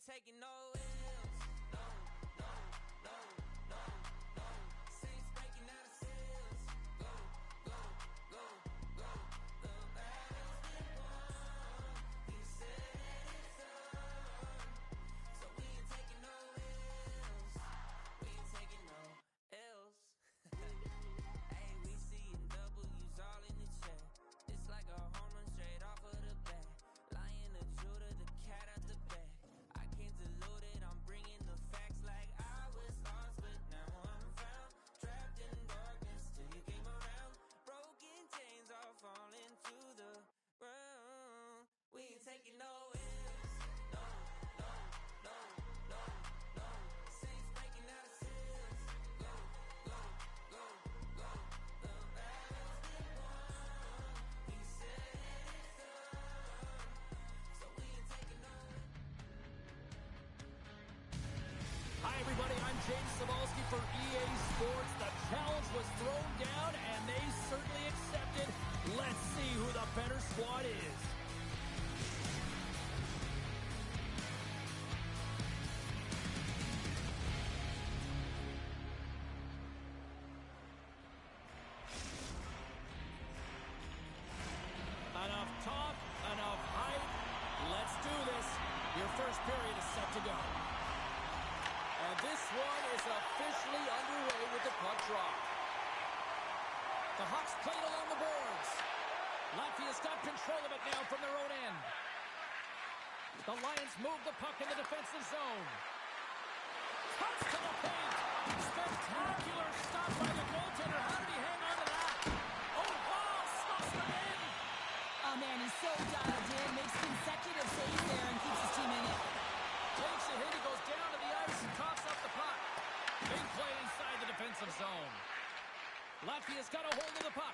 taking no L's. No, no, no, no, no. Saints breaking out of seals. Go, go, go, go. The battle's been won. He said it's done. So we ain't taking no L's. We ain't taking no L's. Hey, we seeing W's all in the chat. It's like a home run straight off of the bat. Lion, the Judah, the cat out the bag. I can't dilute it, I'm bringing the facts like I was lost, but now I'm found. Trapped in darkness till you came around. Broken chains all falling to the ground. We ain't taking no L's. No, no, no, no, no. Saints breaking out of seals. Go, go, go, go. The battle's been won. He said it's done. So we ain't taking no L's. Hi, everybody. I'm James Cebulski for EA Sports. The challenge was thrown down, and they certainly accepted. Let's see who the better squad is. Enough talk, enough hype. Let's do this. Your first period is set to go. And this one is officially underway with the puck drop. The Hawks played along the boards. Latvia's got control of it now from their own end. The Lions move the puck in the defensive zone. Cuts to the paint. Spectacular stop by the goaltender. How did he hang on to that? Oh, wow, slots them in. Oh, man, he's so dialed in. Makes consecutive saves there and keeps his team in it. Takes a hit, he goes down to the ice and coughs up the puck. Big play inside the defensive zone. Latvia's got a hold of the puck.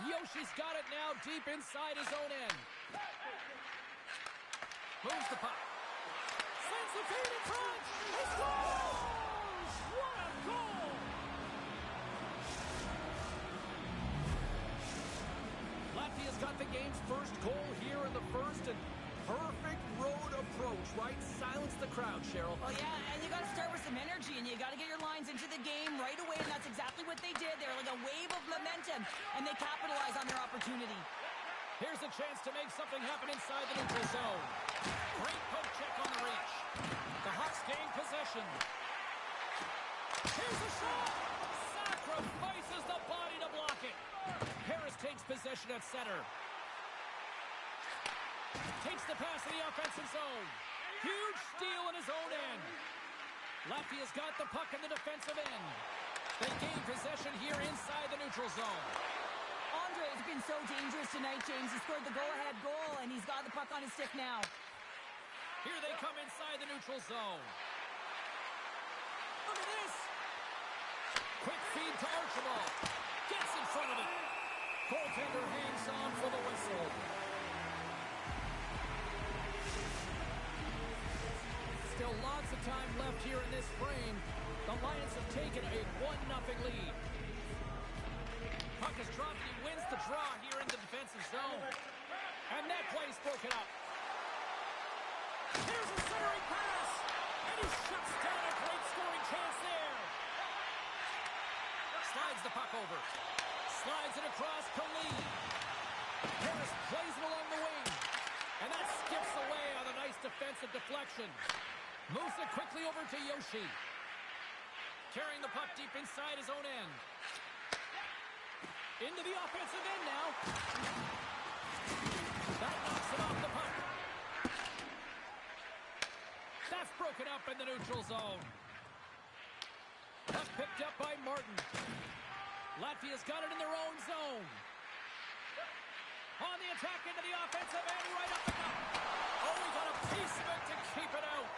Yoshi's got it now deep inside his own end. Moves the puck. Sends the feed in front. He scores! What a goal! Latvia's got the game's first goal here in the first, and perfect road approach, right? Silence the crowd, Cheryl. Well, yeah, and you got to start with some energy, and you got to get your lines into the game right away, and that's exactly what they did. They're like a wave of momentum, and they capitalize on their opportunity. Here's a chance to make something happen inside the neutral zone. Great poke check on the reach. The Hawks gain possession. Here's a shot! Sacrifices the body to block it. Harris takes possession at center. Takes the pass in the offensive zone. Huge steal in his own end. Latvia's got the puck in the defensive end. They gain possession here inside the neutral zone. Andre has been so dangerous tonight, James. He scored the go-ahead goal, and he's got the puck on his stick now. Here they come inside the neutral zone. Look at this. Quick feed to Archibald. Gets in front of it. Goaltender hangs on for the whistle. Still lots of time left here in this frame. The Lions have taken a 1-0 lead. Puck is dropped, and he wins the draw here in the defensive zone. And that play's broken up. Here's a centering pass, and he shuts down a great scoring chance there. Slides the puck over. Slides it across to Lee. Harris plays it along the wing. And that skips away on a nice defensive deflection. Moves it quickly over to Yoshi. Carrying the puck deep inside his own end. Into the offensive end now. That knocks it off the puck. That's broken up in the neutral zone. Puck picked up by Martin. Latvia's got it in their own zone. On the attack into the offensive end, right up the gut. Oh, he got a piece of it to keep it out.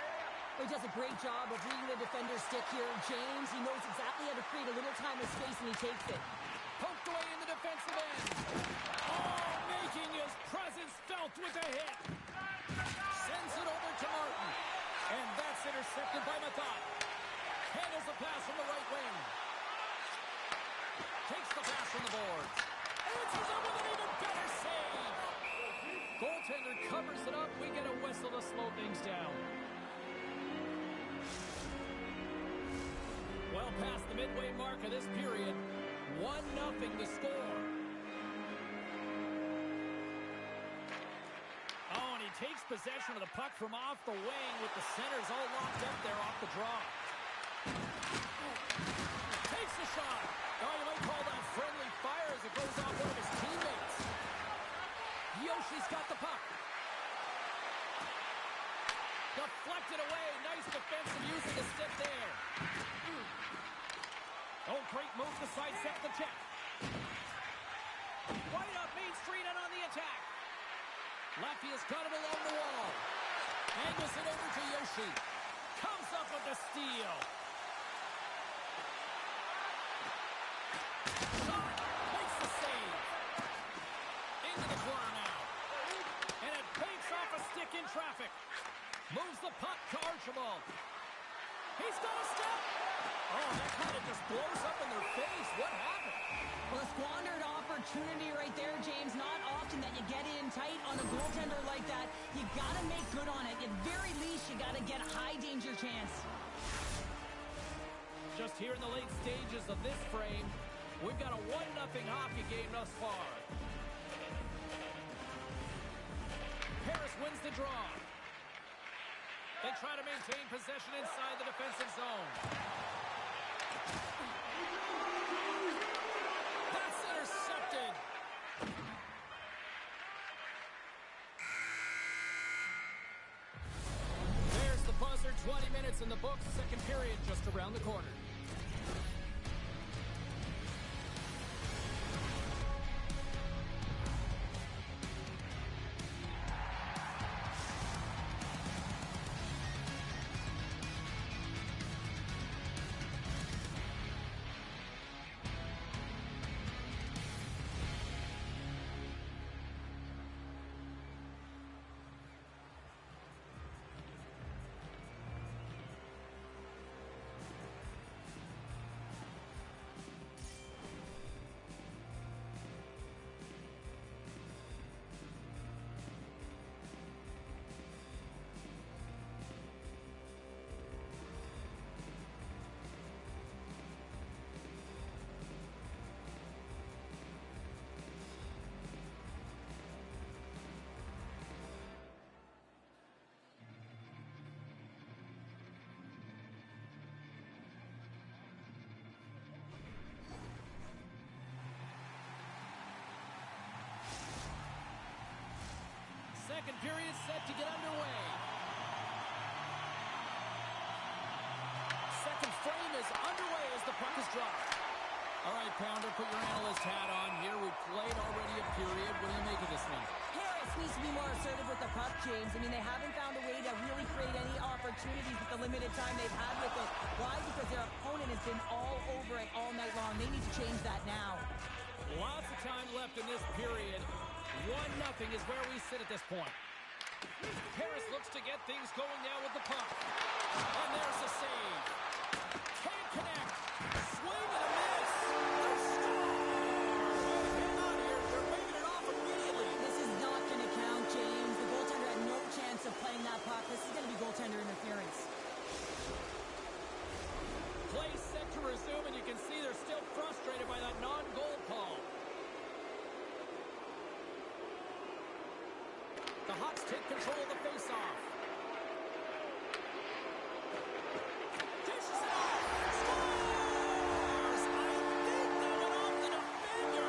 He does a great job of reading the defender's stick here. James, he knows exactly how to create a little time and space, and he takes it. Poked away in the defensive end. Oh, making his presence felt with a hit. Sends it over to Martin. And that's intercepted by Mathot. Handles the pass from the right wing. Takes the pass from the boards. Answers up with an even better save. Goaltender covers it up. We get a whistle to slow things down. Well past the midway mark of this period. 1-0 the score. Oh, and he takes possession of the puck from off the wing with the centers all locked up there off the draw. Takes the shot. Oh, you might call that friendly fire as it goes off one of his teammates. Yoshi's got the puck. Deflected away. Nice defensive use of the stick there. Oh, great move to sidestep the check. Right up Main Street and on the attack. Latvia's got it along the wall. Angles it over to Yoshi. Comes up with the steal. Shot. Makes the save. Into the corner now. And it fakes off a stick in traffic. Moves the puck to Archibald. He's got a step. Oh, that kind of just blows up in their face. What happened? Well, a squandered opportunity right there, James. Not often that you get in tight on a goaltender like that. You got to make good on it. At very least, you got to get a high-danger chance. Just here in the late stages of this frame, we've got a 1-0 hockey game thus far. Paris wins the draw. They try to maintain possession inside the defensive zone. That's intercepted. There's the buzzer. 20 minutes in the books. Second period just around the corner. Second period set to get underway. Second frame is underway as the puck is dropped. All right, Pounder, put your analyst hat on here. We've played already a period. What do you make of this one? Harris needs to be more assertive with the puck, James. I mean, they haven't found a way to really create any opportunities with the limited time they've had with it. Why? Because their opponent has been all over it all night long. They need to change that now. Lots of time left in this period. 1-0 is where we sit at this point. Harris looks to get things going now with the puck. And there's a save. Can't connect. Swing and a miss. The Stars! Hang on here. They're waving it off immediately. This is not going to count, James. The goaltender had no chance of playing that puck. This is going to be goaltender interference. Play set to resume, and you can see they're still frustrated by that non-goal call. The Hawks take control of the face-off. Dishes it off. Scores! I think that went off the defender.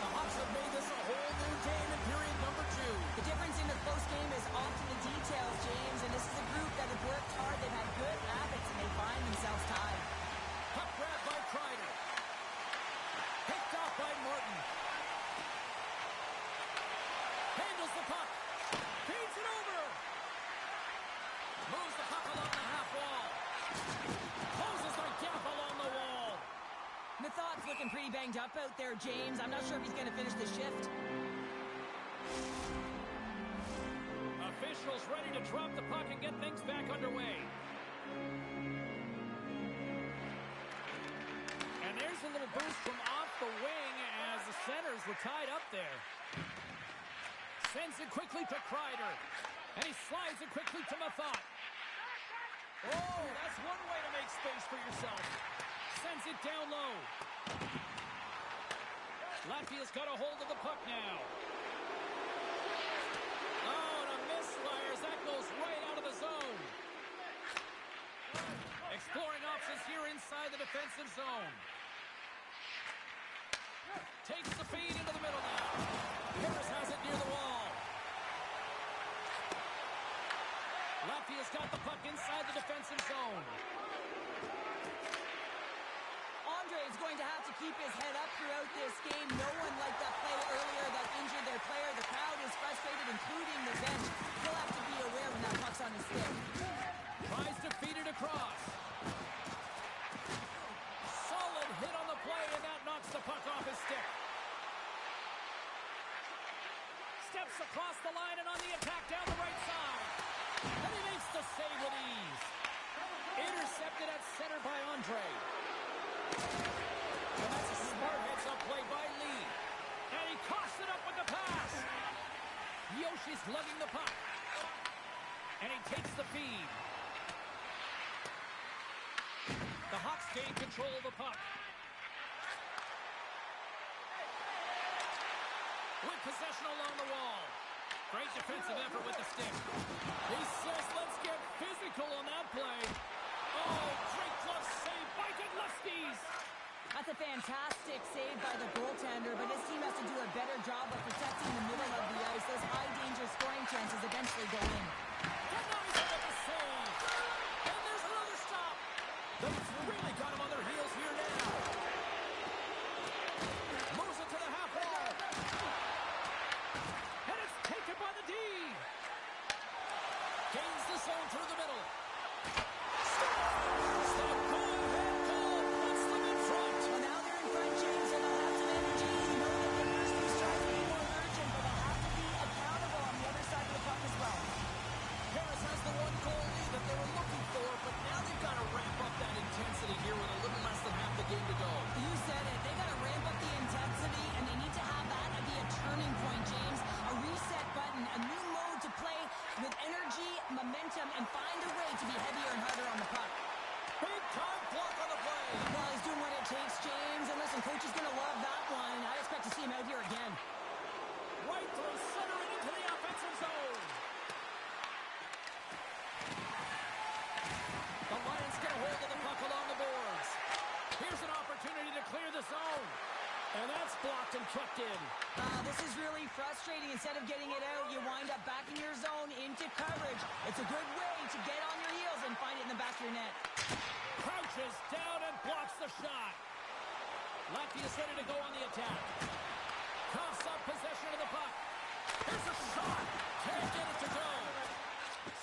The Hawks have made this a whole new game in period number 2. The difference in the close game is often the details, James, and this is a group that have worked hard. They've had good habits, and they find themselves tied. Puck grab by Kreider. Picked off by Martin. Handles the puck. Feeds it over. Moves the puck along the half wall. Closes the gap along the wall. Nathod's looking pretty banged up out there, James. I'm not sure if he's going to finish the shift. Officials ready to drop the puck and get things back underway. And there's a little a boost from off the wing as the centers were tied up there. Sends it quickly to Kreider. And he slides it quickly to Mathot. Oh, that's one way to make space for yourself. Sends it down low. Latvia's got a hold of the puck now. Oh, and a misfire as that goes right out of the zone. Exploring options here inside the defensive zone. Takes the feed into the middle now. Harris has it near the wall. Latvia's got the puck inside the defensive zone. Andre is going to have to keep his head up throughout this game. No one liked that play earlier that injured their player. The crowd is frustrated, including the bench. He'll have to be aware when that puck's on his stick. Tries to feed it across. Solid hit on the play, and that knocks the puck off his stick. Steps across the line and on the attack down the right side. And he makes the save with ease. Intercepted at center by Andre. And that's a smart heads-up play by Lee. And he coughs it up with the pass. Yoshi's lugging the puck. And he takes the feed. The Hawks gain control of the puck. With possession along the wall. Great defensive effort with the stick. He says, let's get physical on that play. Oh, great glove save by Godlewski's. That's a fantastic save by the goaltender, but his team has to do a better job of protecting the middle of the ice. Those high-danger scoring chances eventually go in. Godlewski with the save. And there's another stop. They've really got him on their heels here now. Moves it to the half wall. And it's taken by the D. Gains the zone through the middle. Stop, go ahead, goal. Puts them in front. Well, now they're in front, James, and they'll have some energy. You know that the first two strikes will be more urgent, but they'll have to be accountable on the other side of the puck as well. Harris has the one goal lead that they were looking for, but now they've got to ramp up that intensity here with a little less than half the game to go. You said it. They got to ramp up the intensity, and they need to have that be a turning point, James. A reset button, a new mode to play with energy, momentum, and find a way to be heavier and harder on the puck. Big time block on the play. Well, he's doing what it takes, James. And listen, coach is going to love that one. I expect to see him out here again. Right through center and into the offensive zone. The Lions get a hold of the puck along the boards. Here's an opportunity to clear the zone. And that's blocked and kept in. This is really frustrating. Instead of getting it out, you wind up backing your zone into coverage. It's a good way to get on your heels and find it in the back of your net. Crouches down and blocks the shot. Latvia's ready to go on the attack. Coughs up possession of the puck. Here's a shot. Can't get it to go.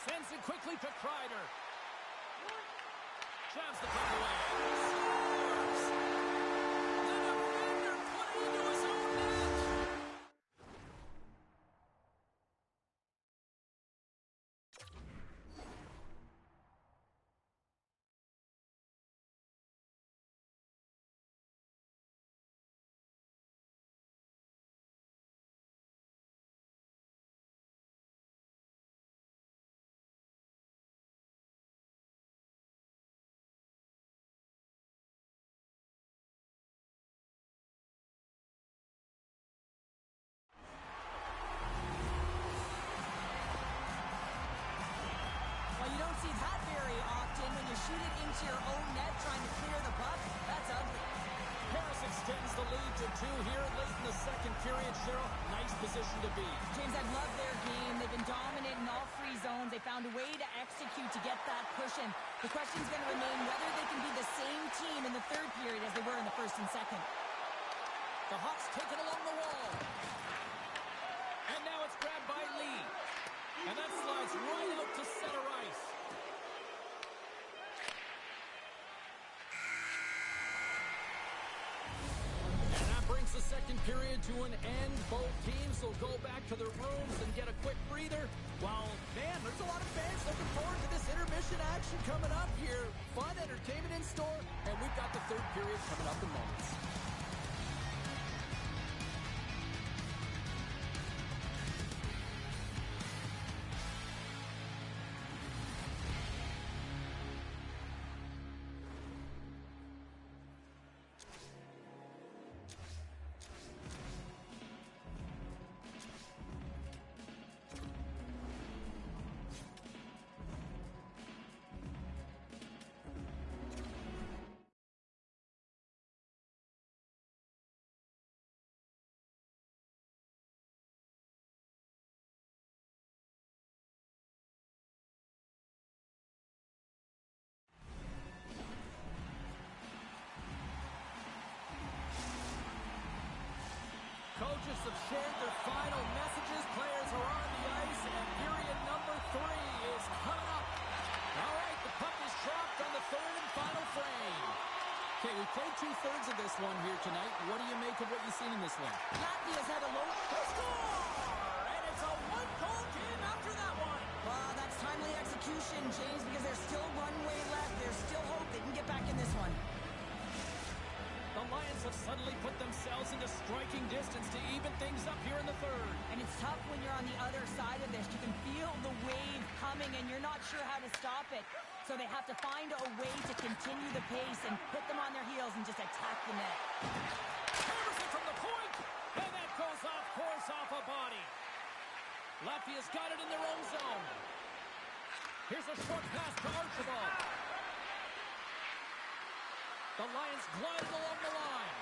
Sends it quickly to Kreider. Jabs the puck away. Scores! The defender put it into his own net. Well, you don't see that very often when you shoot it into your own net trying to clear the puck. That's ugly. Harris extends the lead to 2 here late in the second period. Cheryl, nice position to be. James, I love their game. They've been dominant in all 3 zones. They found a way to execute to get that cushion. The question's going to remain whether they can be the same team in the third period as they were in the first and second. The Hawks take it along the wall. And now it's grabbed by Lee. And that slides right out to center ice. And that brings the second period period to an end. Both teams will go back to their rooms and get a quick breather. Well, man, there's a lot of fans looking forward to this intermission action coming up here. Fun entertainment in store, and we've got the third period coming up in moments. Coaches have shared their final messages. Players are on the ice, and period number 3 is coming up. All right, the puck is dropped on the third and final frame. Okay, we played 2/3 of this one here tonight. What do you make of what you've seen in this one? Latvia's had a low Score! And it's a one-goal game after that one. Well, that's timely execution, James, because there's still runway left. There's still hope they can get back in this one. The Lions have suddenly put themselves into striking distance to even things up here in the third. And it's tough when you're on the other side of this. You can feel the wave coming, and you're not sure how to stop it. So they have to find a way to continue the pace and put them on their heels and just attack the net. Hammers it from the point, and that goes off course off a body. Latvia's got it in their own zone. Here's a short pass to Archibald. The Lions glided along the line.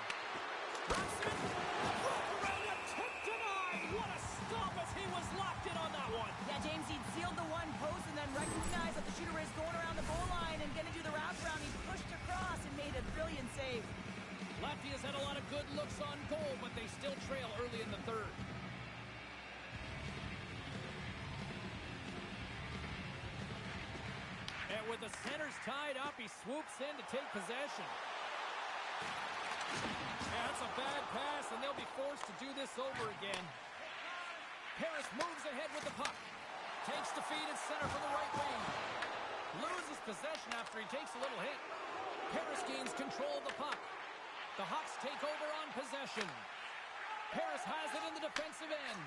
Wraps it. Broke around it. Tip denied. What a stop as he was locked in on that one. Yeah, James, he'd sealed the one post and then recognized that the shooter is going around the goal line and going to do the wraparound. He pushed across and made a brilliant save. Latvia's had a lot of good looks on goal, but they still trail early in the third. And with the centers tied up, he swoops in to take possession. Yeah, that's a bad pass, and they'll be forced to do this over again. Harris moves ahead with the puck. Takes the feed at center from the right wing. Loses possession after he takes a little hit. Harris gains control of the puck. The Hawks take over on possession. Harris has it in the defensive end.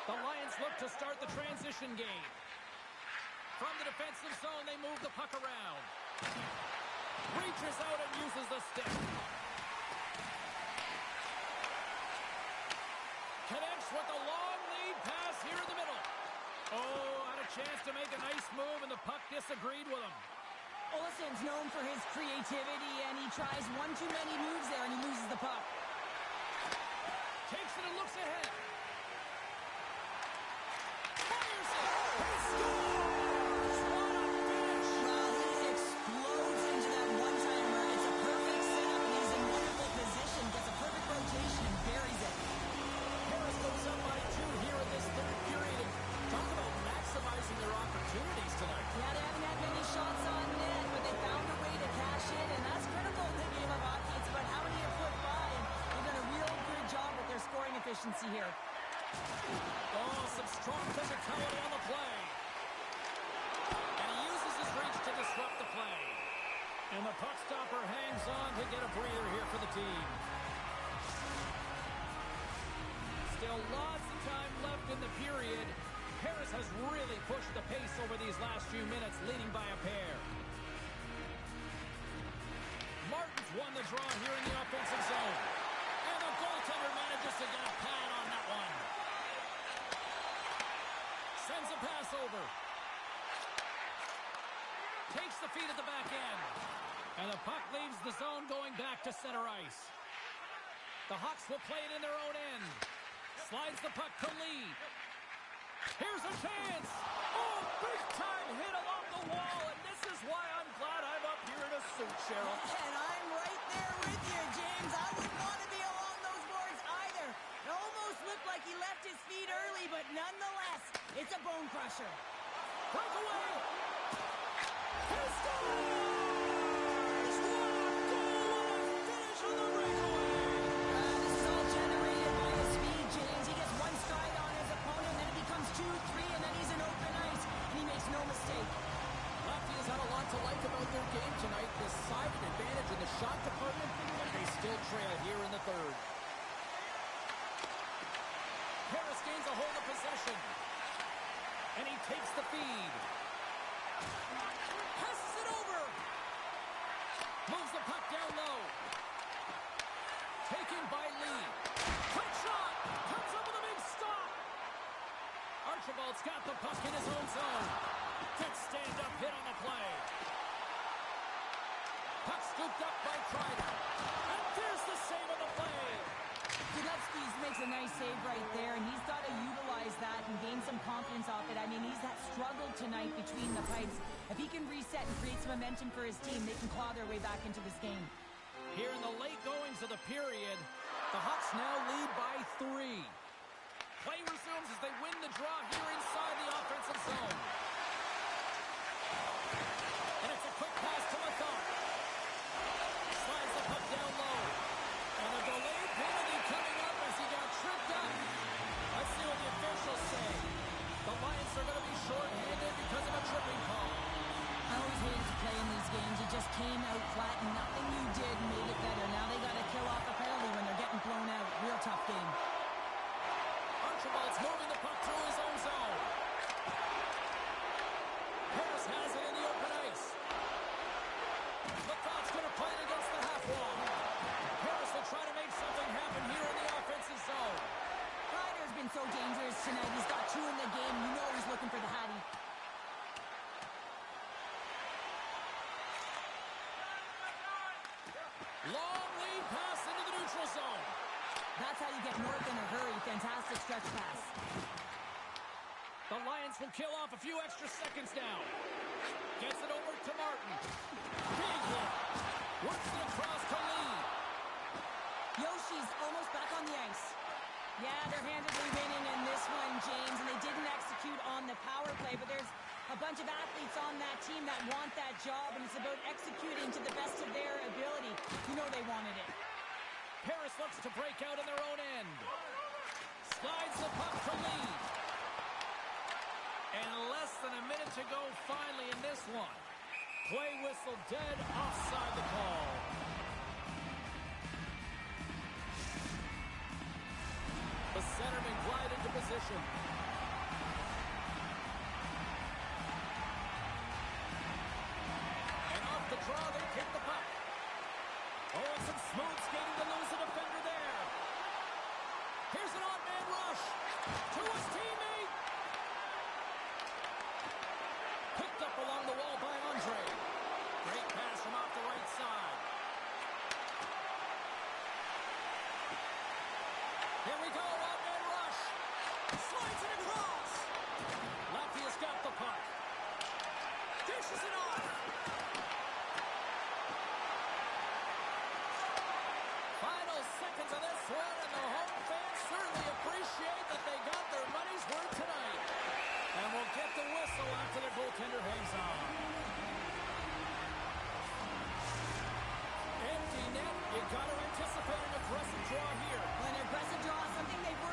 The Lions look to start the transition game. From the defensive zone, they move the puck around. Reaches out and uses the stick. Connects with a long lead pass here in the middle. Oh, had a chance to make a nice move, and the puck disagreed with him. Olison's known for his creativity, and he tries one too many moves there, and he loses the puck. Takes it and looks ahead. Fires it. He scores! What a finish! Well, he explodes into that one-timer. It's a perfect setup, and he's in wonderful position. Gets a perfect rotation and buries it. Harris goes up by 2 here in this third period. And talk about maximizing their opportunities tonight. Yeah, they haven't had many shots on net, but they found a way to cash in, and that's critical in the game of hockey. It's about how many you put by, and they've done a real good job with their scoring efficiency here. Oh, some strong physicality on the play. And he uses his reach to disrupt the play. And the puck stopper hangs on to get a breather here for the team. Still lots of time left in the period. Harris has really pushed the pace over these last few minutes, leading by a pair. Martin's won the draw here in the offensive zone. And the goaltender manages to get a pad on that one. Sends a pass over. Takes the feed at the back end. And the puck leaves the zone going back to center ice. The Hawks will play it in their own end. Slides the puck to Lee. Here's a chance. Oh, big-time hit along the wall, and this is why I'm glad I'm up here in a suit, Cheryl. And I'm right there with you, James. I wouldn't want to be along those boards either. It almost looked like he left his feet early, but nonetheless, it's a bone crusher. Breakaway. He scores! What a goal! What a finish on the breakaway! Archibald's got the puck in his own zone. Good stand-up hit on the play. Puck scooped up by Kreider. And there's the save on the play. Dudovsky makes a nice save right there, and he's got to utilize that and gain some confidence off it. I mean, he's had struggled tonight between the pipes. If he can reset and create some momentum for his team, they can claw their way back into this game. Here in the late goings of the period, the Hawks now lead by 3. Play resumes as they win the draw here inside the offensive zone. And it's a quick pass to Mathon. Slides the puck down low. And a delayed penalty coming up as he got tripped up. Let's see what the officials say. The Lions are going to be short-handed because of a tripping call. I always hated to play in these games. It just came out flat, and nothing you did made it better. Now they got to kill off a penalty when they're getting blown out. Real tough game. Archibald's moving the puck through his own zone. Harris has it in the open ice. McLeod's going to play it against the half wall. Harris will try to make something happen here in the offensive zone. Ryder's been so dangerous tonight. He's got 2 in the game. You know he's looking for the Hattie. Long lead pass into the neutral zone. That's how you get north in a hurry. Fantastic stretch pass. The Lions will kill off a few extra seconds now. Gets it over to Martin. Big hit. Works it across to Lee. Yoshi's almost back on the ice. Yeah, they're handedly winning in this one, James, and they didn't execute on the power play, but there's a bunch of athletes on that team that want that job, and it's about executing to the best of their ability. You know they wanted it. Harris looks to break out in their own end. Slides the puck to Lee. And less than a minute to go finally in this one. Play whistle dead, offside the call. The centerman glide into position. And off the draw, they kick the puck. Oh, and some smooth skating to lose a defender there. Here's an odd-man rush to his teammate. Picked up along the wall by Andre. Great pass from off the right side. Here we go, odd-man rush. Slides it across. Latvia's got the puck. Dishes it off. Final seconds of this one, and the home fans certainly appreciate that they got their money's worth tonight. And we'll get the whistle after the goaltender hangs on. Empty net. You got to anticipate an aggressive draw here. An aggressive draw, something they've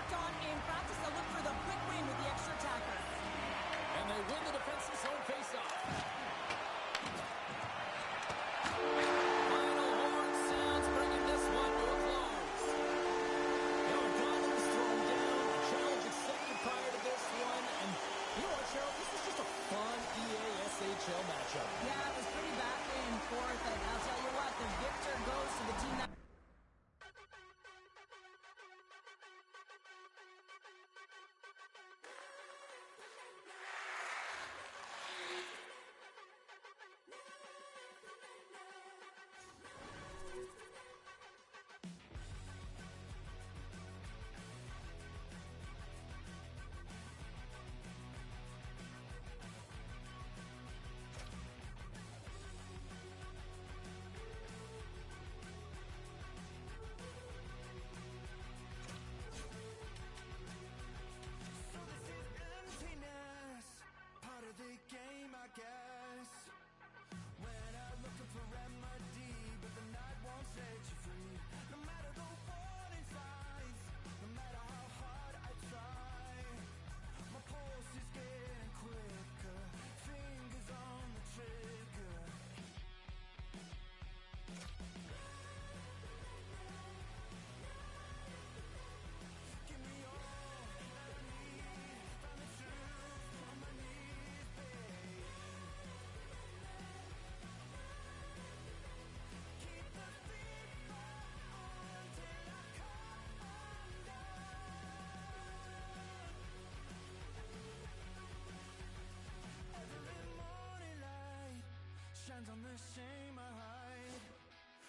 shame I hide,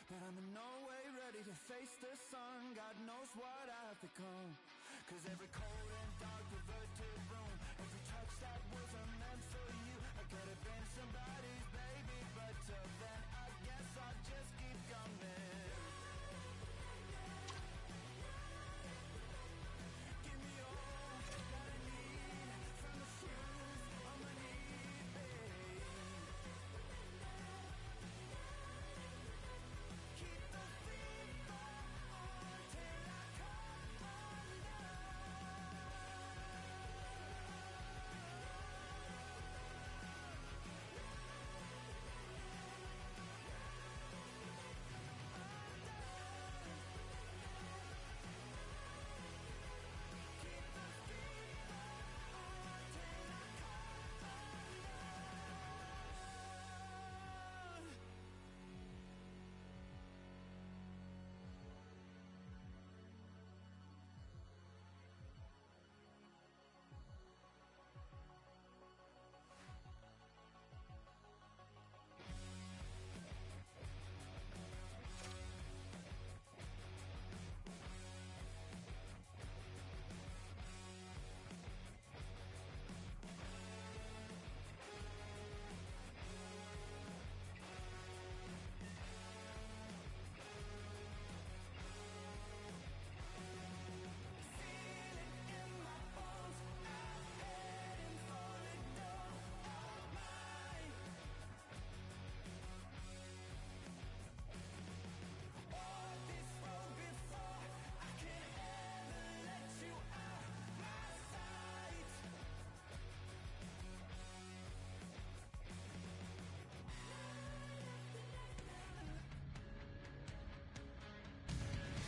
but I'm in no way ready to face the sun. God knows what I've become. Cause every cold and dark perverted room, every touch that wasn't meant for you, I could have been somebody's baby, but till then I guess I'll just keep coming. Give me all that I need from the shoes on my knees, babe. Keep the fever on till I come undone.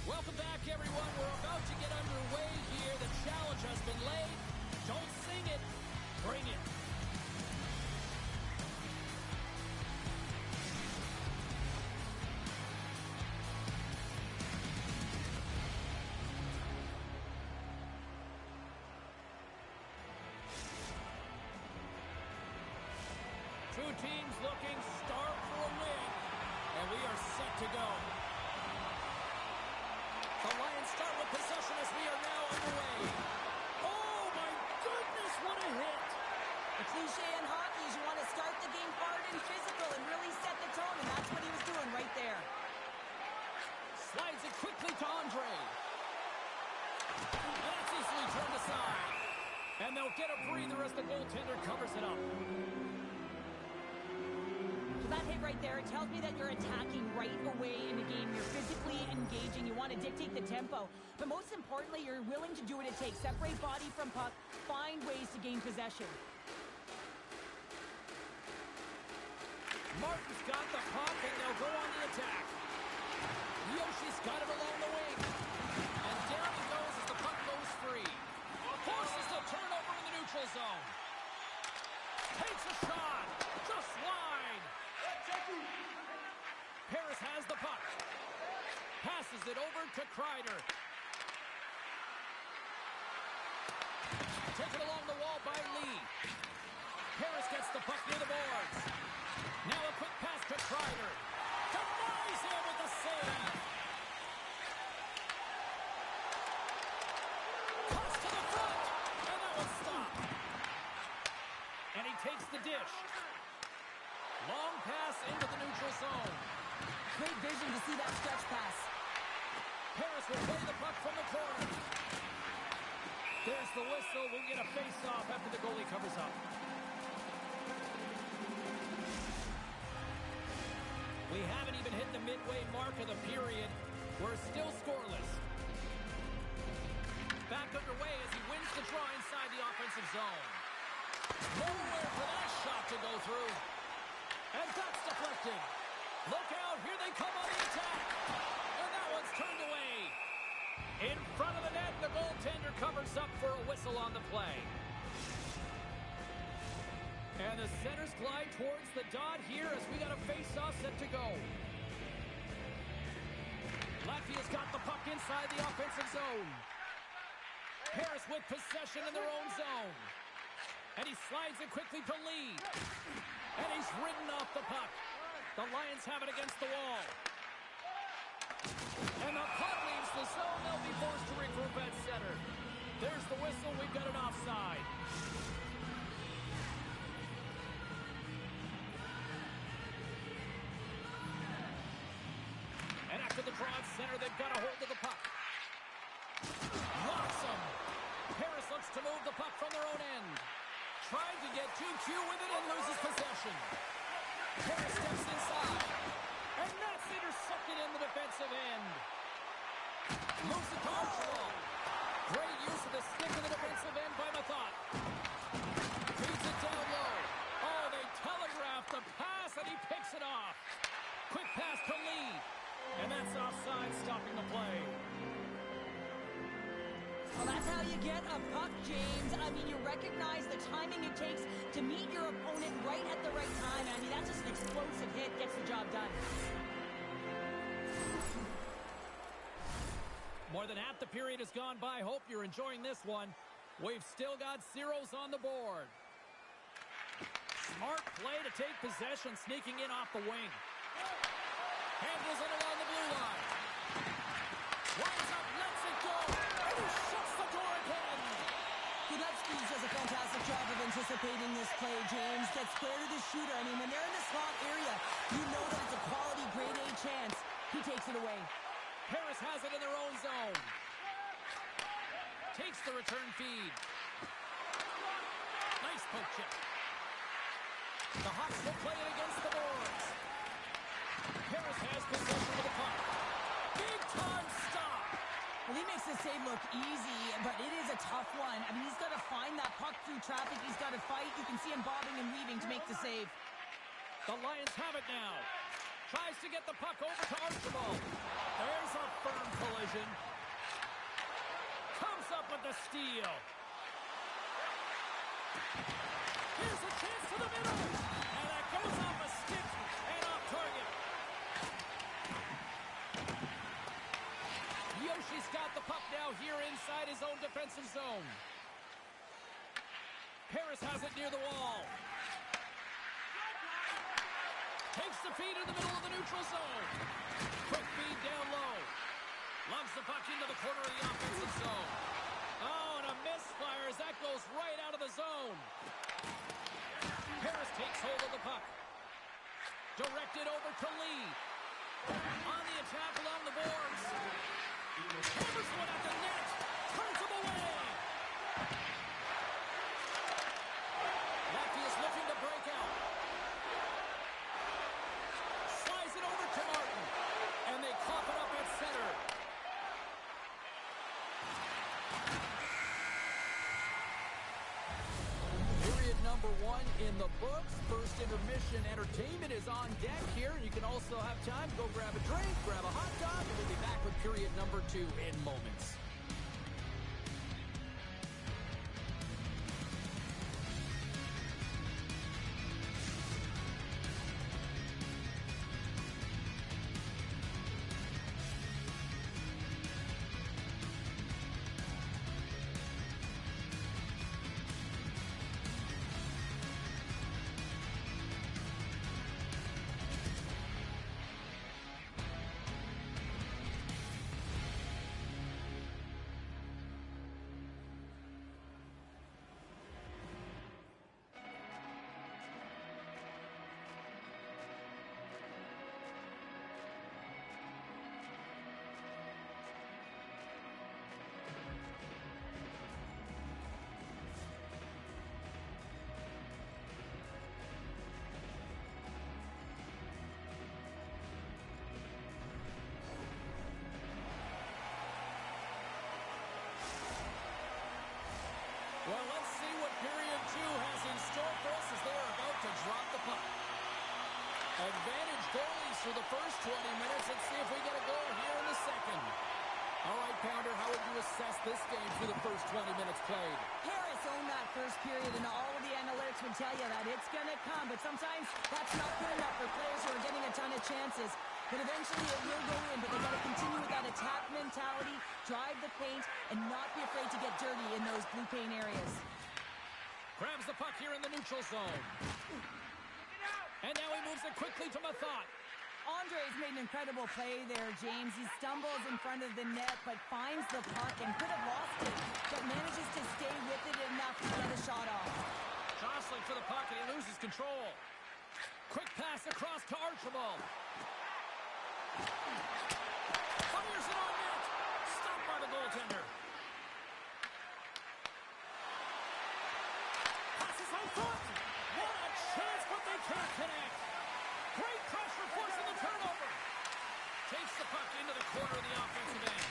Welcome back, everyone. We're about to get underway here. The challenge has been laid. Don't sing it. Bring it. Two teams looking starved for a win, and we are set to go. The Lions start with possession as we are now underway. Oh, my goodness, what a hit. The cliche in hockey is you want to start the game hard and physical and really set the tone, and that's what he was doing right there. Slides it quickly to Andre. And that's easily turned aside. And they'll get a breather as the goaltender covers it up. So that hit right there, it tells me that you're attacking right away in the game. You're physically engaging. You want to dictate the tempo. But most importantly, you're willing to do what it takes. Separate body from puck. Find ways to gain possession. Martin's got the puck, and they'll go on the attack. Yoshi's got him along the wing. And down he goes as the puck goes free. Forces the turnover in the neutral zone. Takes a shot. Just wide. Harris has the puck. Passes it over to Kreider. Taken along the wall by Lee. Harris gets the puck near the boards. Now a quick pass to Kreider. Denies him with the save. Cuts to the front. And that one's stopped. And he takes the dish. Long pass into the neutral zone. Great vision to see that stretch pass. Harris will play the puck from the corner. There's the whistle. We'll get a face-off after the goalie covers up. We haven't even hit the midway mark of the period. We're still scoreless. Back underway as he wins the draw inside the offensive zone. Nowhere for that shot to go through. And that's deflected. Look out, here they come on the attack. And that one's turned away. In front of the net, the goaltender covers up for a whistle on the play. And the centers glide towards the dot here as we got a face-off set to go. Latvia's got the puck inside the offensive zone. Harris with possession in their own zone. And he slides it quickly to Lee. And he's ridden off the puck. The Lions have it against the wall. And the puck leaves the zone. They'll be forced to regroup at center. There's the whistle. We've got an offside. And after the draw at center, they've got a hold of the puck. Locks them. Harris looks to move the puck from their own end. Trying to get 2Q with it and loses possession. Harris steps inside. And that's intercepted in the defensive end. Moves it to Archibald. Great use of the stick in the defensive end by Mathot. Feeds it down low. Oh, they telegraphed the pass and he picks it off. Quick pass to Lee. And that's offside, stopping the play. Well, that's how you get a puck, James. I mean, you recognize the timing it takes to meet your opponent right at the right time. I mean, that's just an explosive hit, gets the job done. More than half the period has gone by. Hope you're enjoying this one. We've still got zeros on the board. Smart play to take possession, sneaking in off the wing. Handles it along the blue line. Winds up, lets it go. And he shuts the door again. Gillespie does a fantastic job of anticipating this play, James. Gets square to the shooter. I mean, when they're in the slot area, you know that it's a quality grade A chance. He takes it away. Harris has it in their own zone. Takes the return feed. Nice poke check. The Hawks will play it against the boards. Harris has possession of the puck. Big time stop. Well, he makes the save look easy, but it is a tough one. I mean, he's got to find that puck through traffic. He's got to fight. You can see him bobbing and weaving to make the save. The Lions have it now. Tries to get the puck over to Archibald. There's a firm collision. Comes up with the steal. Here's a chance to the middle. And that goes off a stick and off target. Yoshi's got the puck now here inside his own defensive zone. Harris has it near the wall. Takes the feed in the middle of the neutral zone. Quick feed down low. Lugs the puck into the corner of the offensive zone. Oh, and a misfire as that goes right out of the zone. Harris takes hold of the puck. Directed over to Lee. On the attack along the boards. Hammers one at the net. Turns him away. Matthews looking to break out. Slides it over to Martin. And they cough it up at center. Period number 1 in the books. First intermission entertainment is on deck here. You can also have time to go grab a drink, grab a hot dog, and we'll be back with period number 2 in moments. Well, let's see what period 2 has in store for us as they're about to drop the puck. Advantage goalies for the first 20 minutes. Let's see if we get a goal here in the second. All right, Pounder, how would you assess this game through the first 20 minutes played? Harris owned that first period, and all of the analytics would tell you that it's going to come. But sometimes that's not good enough for players who are getting a ton of chances. But eventually it will go in, but they got to continue with that attack mentality, drive the paint, and not be afraid to get dirty in those blue paint areas. Grabs the puck here in the neutral zone. And now he moves it quickly to Mathot. Andre's made an incredible play there, James. He stumbles in front of the net, but finds the puck and could have lost it, but manages to stay with it enough to get a shot off. Jostling for the puck, and he loses control. Quick pass across to Archibald. Fires it on net. Stopped by the goaltender. Passes on foot. What a chance, but they can't connect. Great pressure forcing the turnover. Takes the puck into the corner of the offensive end.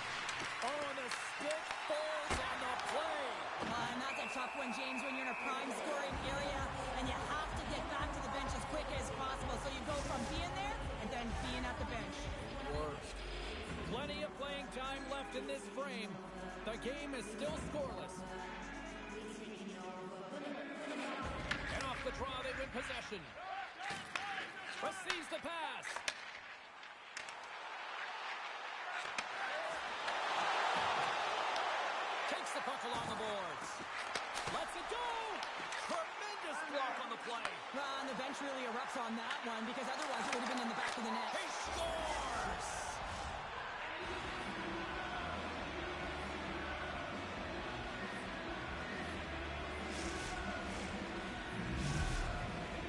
Oh, and the stick falls on the play. And that's a tough one, James, when you're in a prime scoring area and you have to get back to the bench as quick as possible. So you go from being there and then being at the bench. Worst. Plenty of playing time left in this frame. The game is still scoreless. And off the draw, they win possession. Receives the pass. Takes the puck along the boards. Lets it go. Tremendous block on the play. Well, and the bench really erupts on that one because otherwise it would have been in the back of the net. He scores.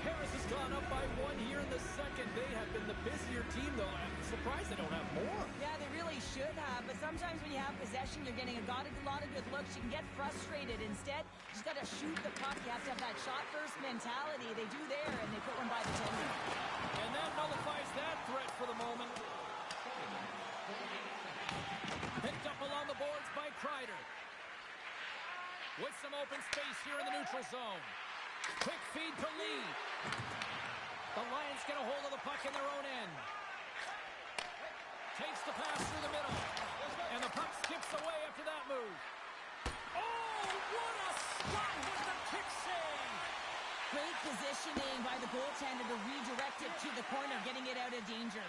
Harris has gone up by one here in the second. They have been the busier team, though. I'm surprised they don't have more. Yeah, they really should have, but sometimes when you have possession, you're getting a lot of good looks. You can get frustrated. Instead, you just got to shoot the puck. You have to have that shot-first mentality. They do there, and they put one by the tender. And that nullifies that threat for the moment. Picked up along the boards by Kreider. With some open space here in the neutral zone. Quick feed to Lee. The Lions get a hold of the puck in their own end. Takes the pass through the middle. And the puck skips away after that move. Oh, what a spot with the kick save. Great positioning by the goaltender to redirect it to the corner, getting it out of danger.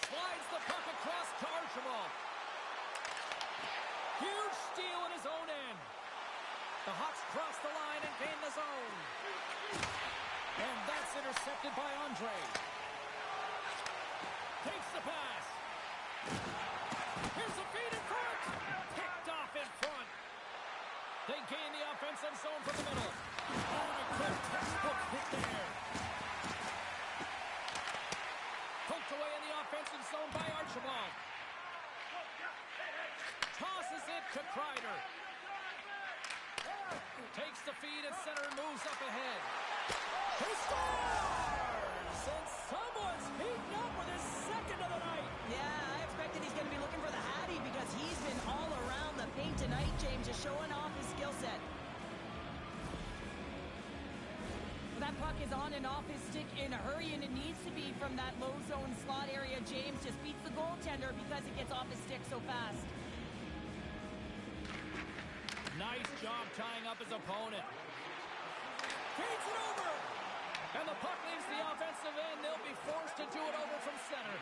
Slides the puck across to Archibald. Huge steal in his own end. The Hawks cross the line and gain the zone. And that's intercepted by Andre. Takes the pass. Here's the feed in front. Picked off in front. They gain the offensive zone from the middle. Oh, a good textbook hit there. Poked away in the offensive zone by Archibald. Tosses it to Kreider. Takes the feed at center and moves up ahead. He scores! And someone's heating up with his second of the night. Yeah, I expected he's going to be looking for the Hattie because he's been all around the paint tonight, James, just showing off his skill set. That puck is on and off his stick in a hurry, and it needs to be from that low zone slot area. James just beats the goaltender because it gets off his stick so fast. Nice job tying up his opponent. Feeds it over. And the puck leaves the offensive end. They'll be forced to do it over from center.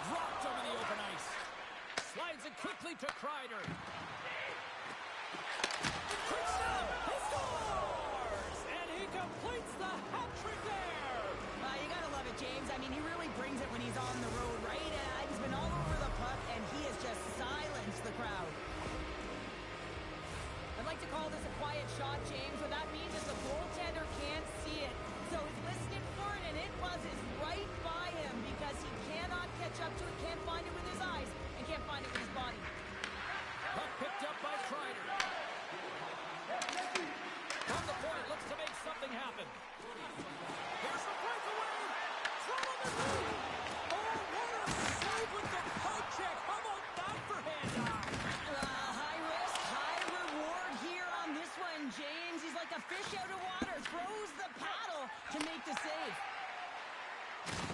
Dropped over the open ice. Slides it quickly to Kreider. Quick stop. He scores! And he completes the hat trick there. You gotta love it, James. I mean, he really brings it when he's on the road, right? He's been all over the puck, and he has just silenced the crowd. I'd like to call this a quiet shot, James. What that means is the goaltender can't see it. So he's listening for it, and it buzzes right by him because he cannot catch up to it, can't find it with his eyes, and can't find it with his body. Puck picked up by Kreider. From the point, looks to make something happen. Here's the breakaway. Throw on the lead. Oh, what a save with the poke check. How about that for handoff? High risk, high reward here on this one, James. He's like a fish out of water, throws the paddle to make the save.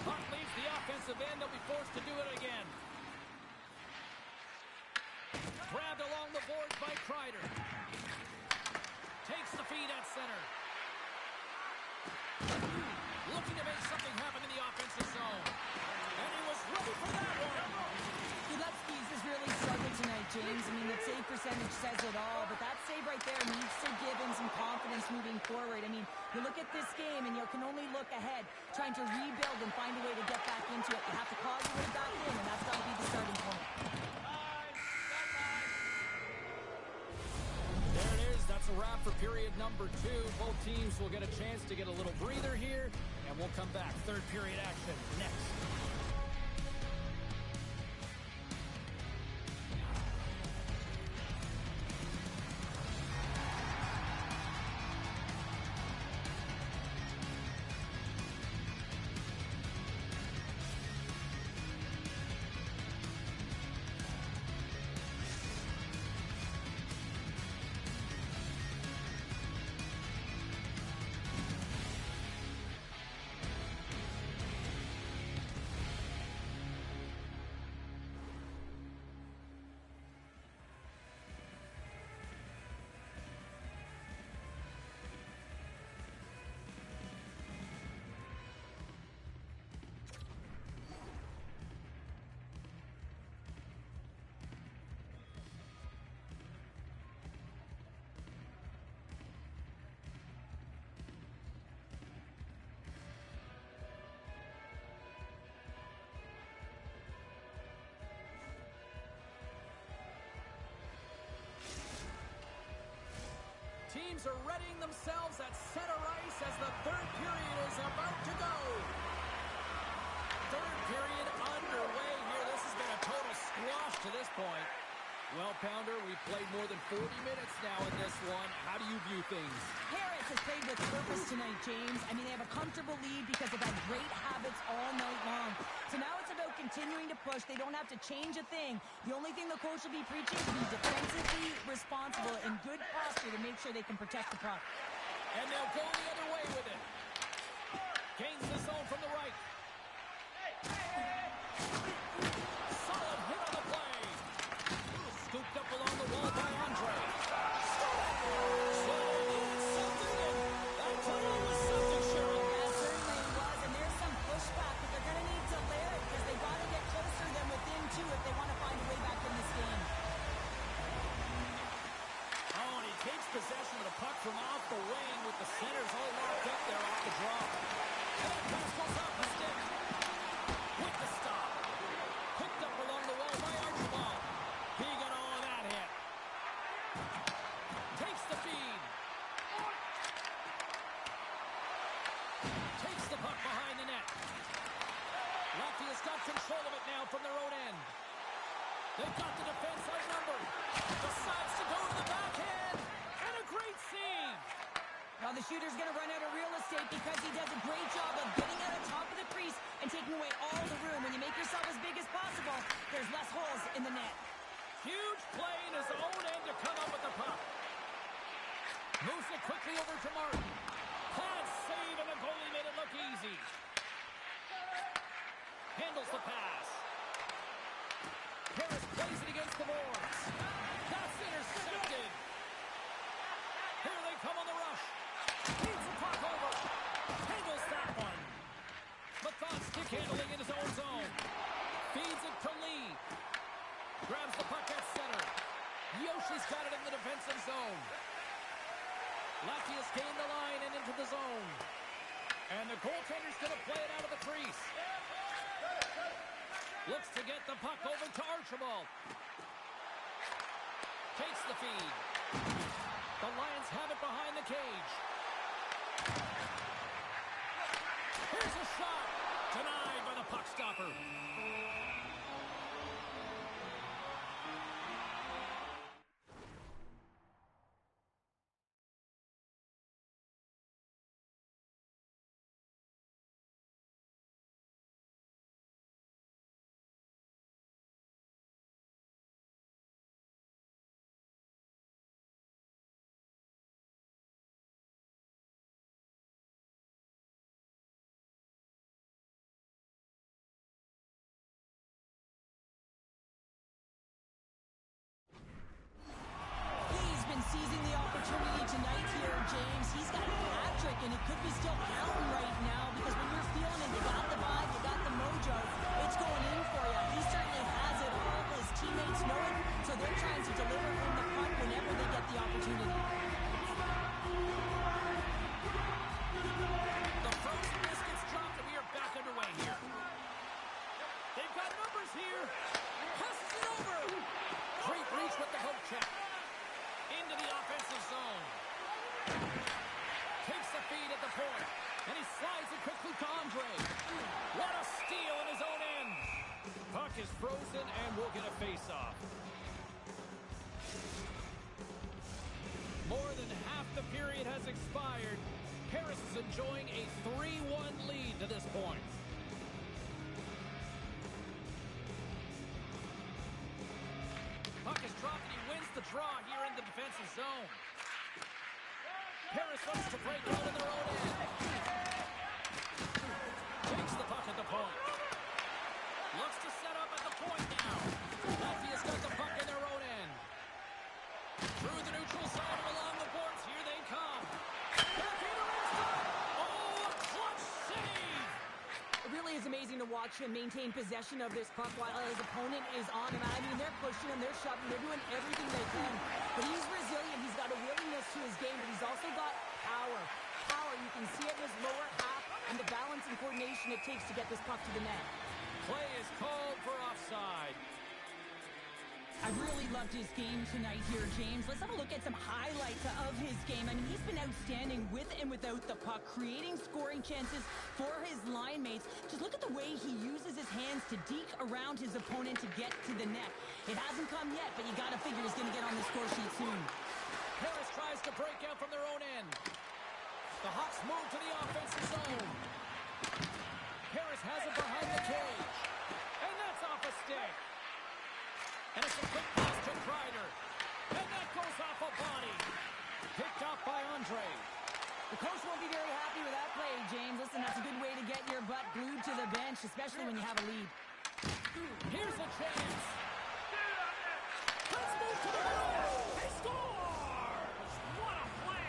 Puck leaves the offensive end. They'll be forced to do it again. Grabbed along the boards by Kreider. Takes the feed at center. Looking to make something happen in the offensive zone. And he was ready for that one. Gillespie's has really struggled tonight, James. I mean, the save percentage says it all, but that save right there needs to give him some confidence moving forward. I mean, you look at this game and you can only look ahead, trying to rebuild and find a way to get back into it. You have to cause your way back in, and that's got to be the starting point. There it is. That's a wrap for period number 2. Both teams will get a chance to get a little breather here, and we'll come back. Third period action next. Teams are readying themselves at center ice as the third period is about to go. Third period underway here. This has been a total squash to this point. Well, Pounder, we've played more than 40 minutes now in this one. How do you view things? Harris has played with purpose tonight, James. I mean, they have a comfortable lead because they've had great habits all night long. So now it's about continuing to push. They don't have to change a thing. The only thing the coach will be preaching is to be defensively responsible and good posture to make sure they can protect the puck. And they'll go the other way with it. Gains the zone from the right. Solid hit on the play. Scooped up along the wall by Andre. So they needed something, and that time was something, Cheryl. That certainly was, and there's some pushback, but they're going to need to layer it because they've got to get closer than within 2 if they want to find a way back in this game. Oh, and he takes possession of the puck from off the wing with the centers all locked up there off the draw. And the pass goes off the stick. With the stop. Hooked up along the wall by Archibald. He got all of that hit. Takes the feed. Takes the puck behind the net. Latvia's got control of it now from their own end. They've got the defense outnumbered. Decides to go to the backhand. And a great save. Now the shooter's going to run out of real estate because he does a great job of getting out of top of the crease and taking away all the room. When you make yourself as big as possible, there's less holes in the net. Huge play in his own end to come up with the puck. Moves it quickly over to Martin. Pass save, and the goalie made it look easy. Handles the pass. Harris plays it against the boards. That's intercepted. Here they come on the rush. Feeds the puck over. Handles that one. Mathon stick handling in his own zone. Feeds it to Lee. Grabs the puck at center. Yoshi's got it in the defensive zone. Latvia's gained the line and into the zone. And the goaltender's going to play it out of the crease. Looks to get the puck over to Archibald. Takes the feed. The Lions have it behind the cage. Here's a shot. Denied by the puck stopper. Seizing the opportunity tonight here, James. He's got a hat trick, and it could be still counting right now because when you're feeling it, you got the vibe, you got the mojo. It's going in for you. He certainly has it. All his teammates know it, so they're trying the poke check. Into the offensive zone. Takes the feed at the point. And he slides it quickly to Andre. What a steal in his own end. Puck is frozen and we'll get a face-off. More than half the period has expired. Paris is enjoying a 3-1 lead to this point. Puck is dropped and he wins the draw here in the defensive zone. Paris looks to break out in their own end. Takes the puck at the point. Looks to set up at the point now. Latvia's got the puck in their own end. Through the neutral zone and along the boards. Here they come. Oh, a clutch save! It really is amazing to watch him maintain possession of this puck while his opponent is on him. I mean, they're pushing him, they're shoving, they're doing everything they can. But he's resilient. He's got a willingness to his game, but he's also got power. Power, you can see it in his lower half and the balance and coordination it takes to get this puck to the net. Play is called for offside. I really loved his game tonight here, James. Let's have a look at some highlights of his game. I mean, he's been outstanding with and without the puck, creating scoring chances for his line mates. Just look at the way he uses his hands to deke around his opponent to get to the net. It hasn't come yet, but you got to figure he's going to get on the score sheet soon. Paris tries to break out from their own end. The Hawks move to the offensive zone. Paris has it behind the cage. And that's off a stick. And it's a quick pass to Kreider. And that goes off a body. Picked off by Andre. The coach won't be very happy with that play, James. Listen, that's a good way to get your butt glued to the bench, especially when you have a lead. Here's a chance. Let's move to the middle. He scores! What a play!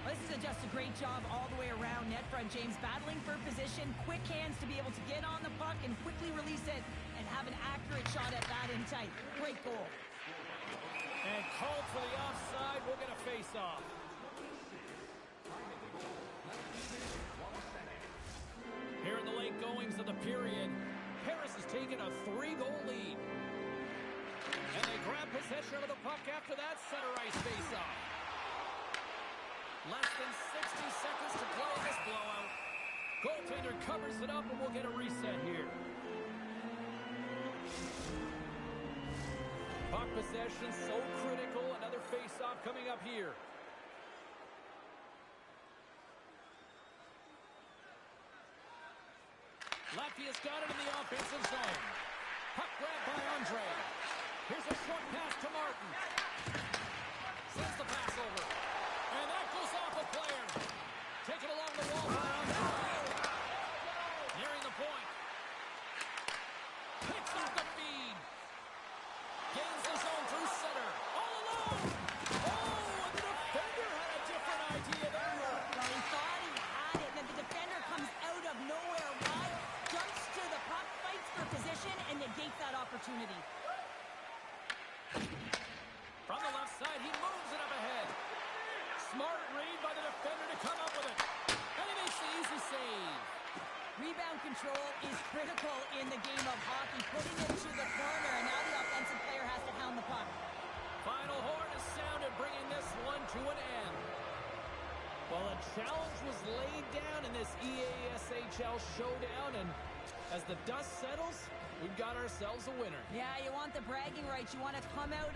This is just a great job all the way around net front, James. Battling for position, quick hands to be able to get on the puck and quickly release it and have an accurate shot at that in tight. Great goal. And called for the offside. We'll get a face-off. Here in the late goings of the period, Paris has taken a 3-goal lead. And they grab possession of the puck after that center ice face-off. Less than 60 seconds to play in this blowout. Goaltender covers it up and we'll get a reset here. Puck possession so critical. Another face-off coming up here. Latvia's got it in the offensive zone. Puck grabbed by Andre. Here's a short pass to Martin. Sends the pass over. And that goes off a player. Taken along the wall by Andre. Nearing the point. Picks off the feed. Gains the zone through center. All alone. Oh, and the defender had a different idea there. Well, he thought he had it, and then the defender comes out of nowhere wide, jumps to the puck, fights for position, and negates that opportunity. From the left side, he moves it up ahead. Smart read by the defender to come up with it. And he makes the easy save. Rebound control is critical in the game of hockey. Putting it to the corner, and now the offensive player has to hound the puck. Final horn is sounded, bringing this one to an end. Well, a challenge was laid down in this EASHL showdown, and as the dust settles, we've got ourselves a winner. Yeah, you want the bragging rights. You want to come out